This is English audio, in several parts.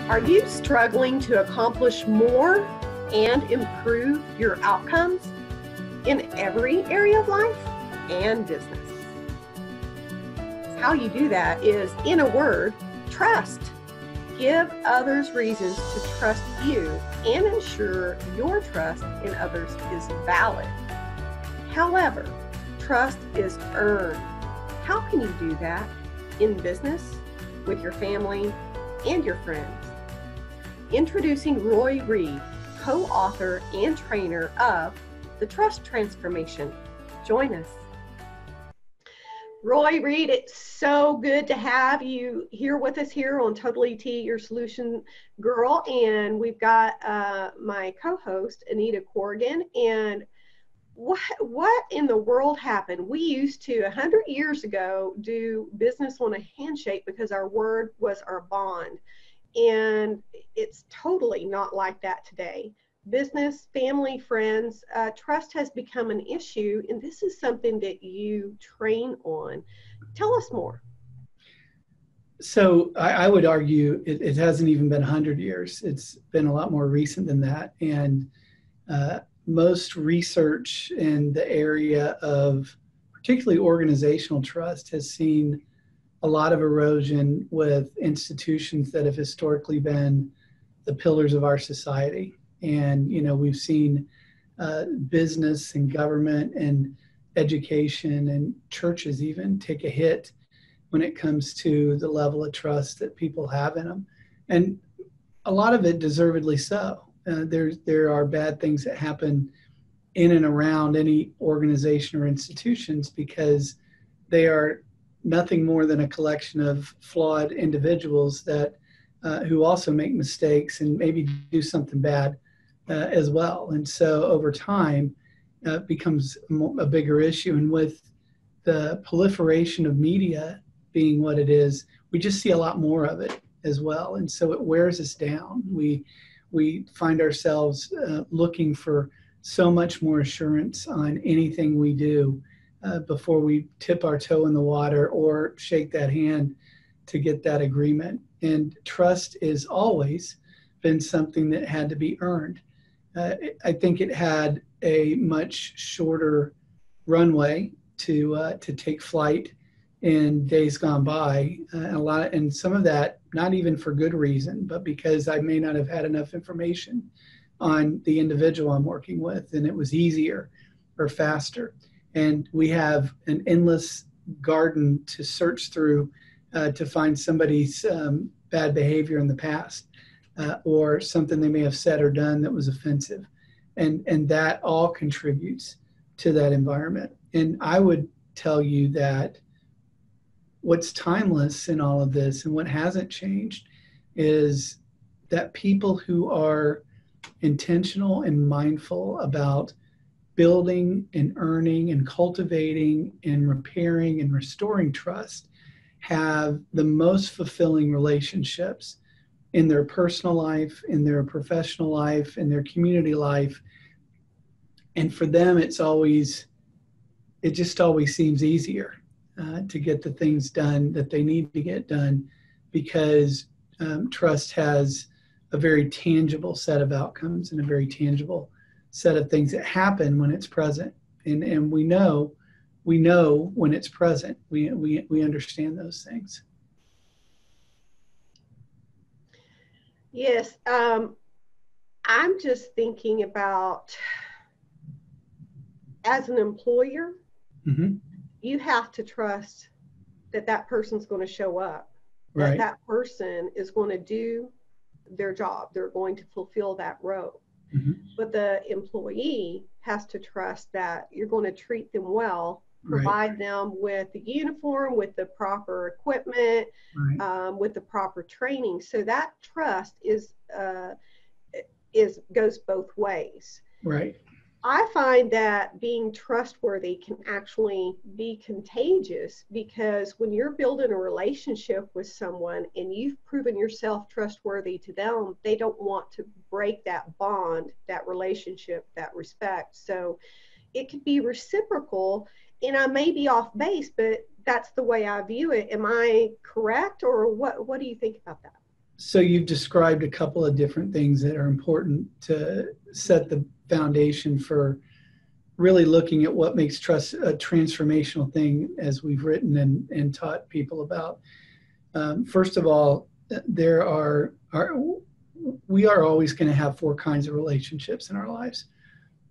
Are you struggling to accomplish more and improve your outcomes in every area of life and business? How you do that is, in a word, trust. Give others reasons to trust you and ensure your trust in others is valid. However, trust is earned. How can you do that in business, with your family, and your friends? Introducing Roy Reid, co-author and trainer of The Trust Transformation. Join us. Roy Reid, it's so good to have you here with us here on TotallyT, your solution girl. And we've got my co-host, Anita Corrigan. And what in the world happened? We used to, 100 years ago, do business on a handshake because our word was our bond. And it's totally not like that today. Business, family, friends, trust has become an issue, and this is something that you train on. Tell us more. So I would argue it hasn't even been 100 years. It's been a lot more recent than that. And most research in the area of particularly organizational trust has seen a lot of erosion with institutions that have historically been the pillars of our society. And, you know, we've seen business and government and education and churches even take a hit when it comes to the level of trust that people have in them. And a lot of it deservedly so. There are bad things that happen in and around any organization or institutions because they are nothing more than a collection of flawed individuals that who also make mistakes and maybe do something bad as well. And so over time, it becomes a bigger issue. And with the proliferation of media being what it is, we just see a lot more of it as well. And so it wears us down. We find ourselves looking for so much more assurance on anything we do before we tip our toe in the water or shake that hand to get that agreement. And trust is always been something that had to be earned. I think it had a much shorter runway to take flight in days gone by. And some of that, not even for good reason, but because I may not have had enough information on the individual I'm working with, and it was easier or faster. And we have an endless garden to search through to find somebody's bad behavior in the past or something they may have said or done that was offensive. And that all contributes to that environment. And I would tell you that what's timeless in all of this and what hasn't changed is that people who are intentional and mindful about building and earning and cultivating and repairing and restoring trust have the most fulfilling relationships in their personal life, in their professional life, in their community life. And for them, it just always seems easier to get the things done that they need to get done because trust has a very tangible set of outcomes and a very tangible set of things that happen when it's present. And we know when it's present. We understand those things. Yes. I'm just thinking about, as an employer, you have to trust that person's going to show up, right. that person is going to do their job. They're going to fulfill that role. But the employee has to trust that you're going to treat them well, provide right. them with the uniform, with the proper equipment, right. with the proper training. So that trust goes both ways. Right. I find that being trustworthy can actually be contagious because when you're building a relationship with someone and you've proven yourself trustworthy to them, they don't want to break that bond, that relationship, that respect. So it could be reciprocal, and I may be off base, but that's the way I view it. Am I correct, or what do you think about that? So you've described a couple of different things that are important to set the foundation for really looking at what makes trust a transformational thing, as we've written and taught people about. First of all, we are always going to have four kinds of relationships in our lives.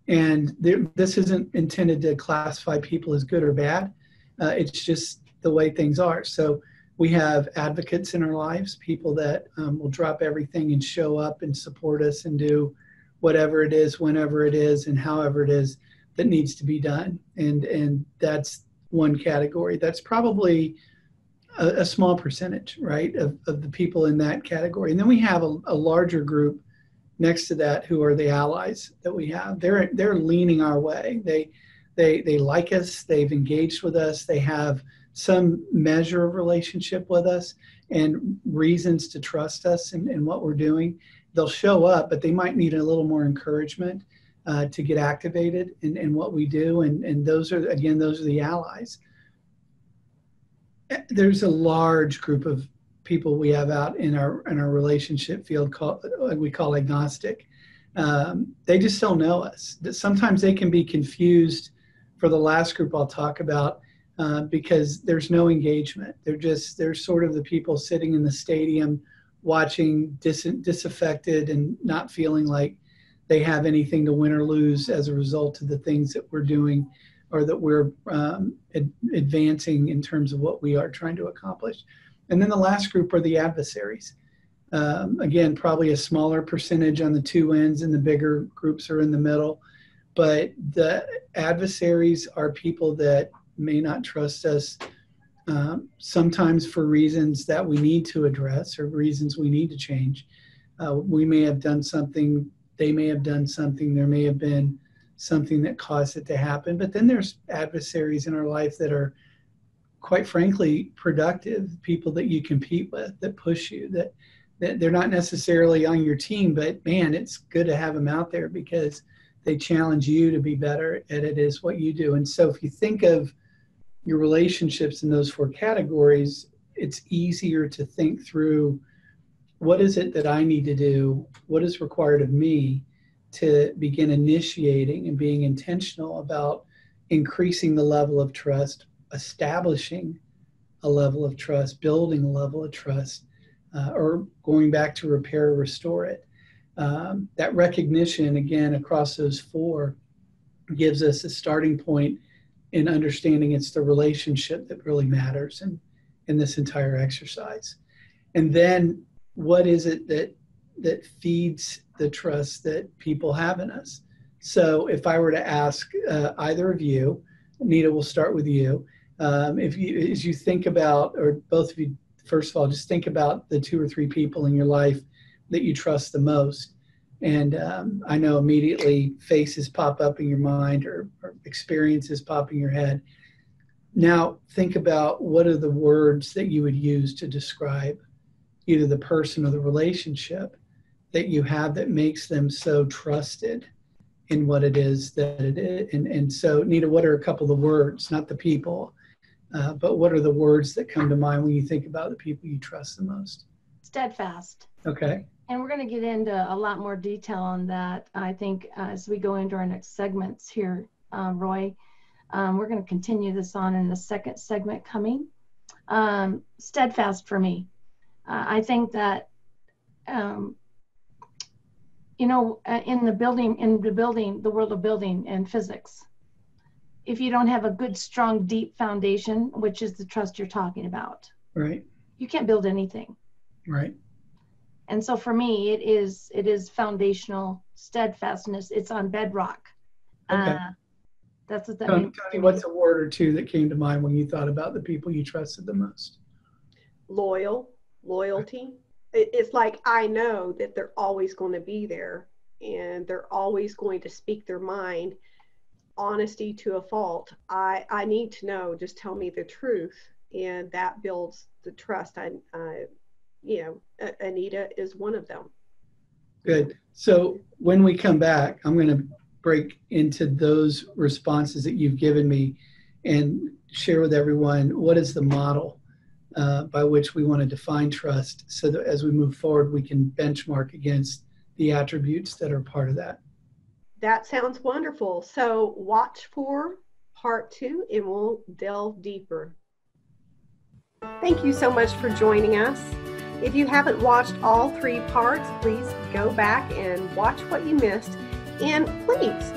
And this isn't intended to classify people as good or bad. It's just the way things are. So we have advocates in our lives, people that will drop everything and show up and support us and do whatever it is, whenever it is, and however it is that needs to be done. And that's one category. That's probably a small percentage, right, of the people in that category. And then we have a larger group next to that who are the allies that we have. They're leaning our way. They like us. They've engaged with us. They have some measure of relationship with us and reasons to trust us in what we're doing. They'll show up, but they might need a little more encouragement to get activated in what we do. And those are the allies. There's a large group of people we have out in our relationship field we call agnostic. They just don't know us. Sometimes they can be confused for the last group I'll talk about because there's no engagement. They're sort of the people sitting in the stadium watching disaffected and not feeling like they have anything to win or lose as a result of the things that we're doing or that we're advancing in terms of what we are trying to accomplish. And then the last group are the adversaries. Again, probably a smaller percentage on the two ends, and the bigger groups are in the middle. But the adversaries are people that may not trust us, sometimes for reasons that we need to address or reasons we need to change. We may have done something, they may have done something, there may have been something that caused it to happen. But then there's adversaries in our life that are, quite frankly, productive, people that you compete with, that push you, that they're not necessarily on your team, but man, it's good to have them out there because they challenge you to be better at it is what you do. And so if you think of your relationships in those four categories, it's easier to think through, what is it that I need to do? What is required of me to begin initiating and being intentional about increasing the level of trust, establishing a level of trust, building a level of trust, or going back to repair or restore it. That recognition, again, across those four gives us a starting point in understanding it's the relationship that really matters in this entire exercise. And then what is it that feeds the trust that people have in us? So if I were to ask either of you, Anita, we'll start with you. As you think about, or both of you, first of all, just think about the two or three people in your life that you trust the most. And I know immediately faces pop up in your mind or experiences pop in your head. Now think about, what are the words that you would use to describe either the person or the relationship that you have that makes them so trusted in what it is that it is. And so, Nita, what are a couple of words, not the people, but what are the words that come to mind when you think about the people you trust the most? Steadfast. Okay. And we're going to get into a lot more detail on that, I think, as we go into our next segments here, Roy. We're going to continue this on in the second segment coming. Steadfast for me. I think that, in the world of building and physics, if you don't have a good, strong, deep foundation, which is the trust you're talking about, right, you can't build anything. Right. And so for me, it is foundational steadfastness. It's on bedrock. Okay. That's what that means. Tony, what's a word or two that came to mind when you thought about the people you trusted the most? Loyalty. It's like, I know that they're always going to be there and they're always going to speak their mind. Honesty to a fault. I need to know, just tell me the truth. And that builds the trust. Anita is one of them. Good. So when we come back, I'm going to break into those responses that you've given me and share with everyone what is the model by which we want to define trust, so that as we move forward, we can benchmark against the attributes that are part of that. That sounds wonderful. So watch for part 2 and we'll delve deeper. Thank you so much for joining us. If you haven't watched all 3 parts, please go back and watch what you missed. And please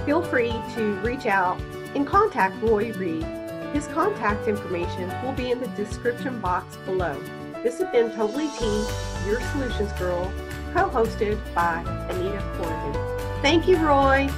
feel free to reach out and contact Roy Reid. His contact information will be in the description box below. This has been TotallyT, your Solutions Girl, co-hosted by Anita Corrigan. Thank you, Roy.